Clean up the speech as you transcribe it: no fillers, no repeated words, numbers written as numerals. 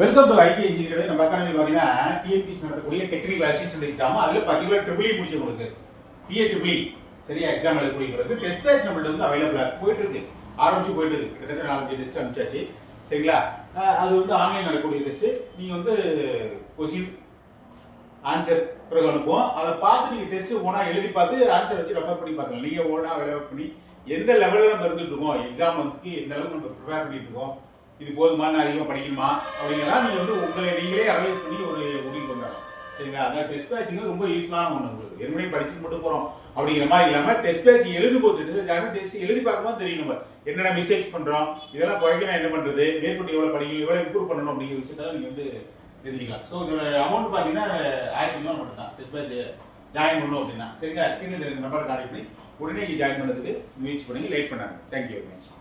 Welcome to IT engineering. நம்ம academy பார்த்தீங்கன்னா TNPS நடத்தக்கூடிய டெக்னிக்கல் அசிஸ்டன்ட் எக்ஸாம், அதில் பர்டிகுலர் ட்ரிபிள் இ முடிச்சவங்களுக்கு டிஏ சரியா எக்ஸாம் எழுதக்கூடியவங்களுக்கு டெஸ்ட் பேட்ச் நம்மள்ட்ட வந்து அவைலபிளாக போயிட்டு இருக்கு, ஆரம்பிச்சு போயிட்டு இருக்கு. கிட்டத்தட்ட 4-5 டெஸ்ட் அனுப்பிச்சாச்சு சரிங்களா. அது வந்து ஆன்லைன் நடக்கக்கூடிய டெஸ்ட். நீங்கள் வந்து கொஸ்டின் ஆன்சர் பிறகு அனுப்புவோம். அதை பார்த்து நீங்கள் டெஸ்ட் ஓனா எழுதி பார்த்து ஆன்சர் வச்சு ரெஃபர் பண்ணி பார்க்கலாம். நீங்கள் ஓனா ரெஃபர் பண்ணி எந்த லெவலில் நம்ம இருந்துட்டு இருக்கோம், எக்ஸாம் வந்து எந்த அளவுக்கு நம்ம ப்ரிப்பேர் பண்ணிட்டு இருக்கோம், இது போதுமான அதிகமாக படிக்கணுமா அப்படிங்கிறதா நீங்கள் வந்து உங்களை நீங்களே அனலைஸ் பண்ணி ஒரு முடிவு பண்ணலாம் சரிங்களா. அந்த டெஸ்ட் பேட்சிங் ரொம்ப யூஸ்ஃபுல்லான ஒன்று. உங்களுக்கு ஏற்கனவே படிச்சுட்டு மட்டும் போகிறோம் அப்படிங்கிற மாதிரி இல்லாமல் டெஸ்ட் பேட்ச் எழுதும் போது டெஸ்ட் எழுதி பார்க்கும்போது தெரியும் நம்ம என்னென்ன மிஸ்டேக்ஸ் பண்ணுறோம், இதெல்லாம் குறைக்கணும், என்ன பண்ணுறது, மேற்கொண்டு எவ்வளோ படிக்கணும், எவ்வளோ இம்ப்ரூவ் பண்ணணும் அப்படிங்கிற விஷயத்தான் நீங்கள் வந்து தெரிஞ்சுக்கலாம். ஸோ இதோட அமௌண்ட் பார்த்தீங்கன்னா 1500 மட்டும் தான். டெஸ்ட் பேட்ச் ஜாயின் பண்ணணும் அப்படின்னா சரிங்களா. ஸ்கிரீன் நம்பரை கான்டெக்ட் பண்ணி உடனே ஜாயின் பண்ணுறதுக்கு முயற்சி பண்ணி லேட் பண்ணாங்க. Thank you very much.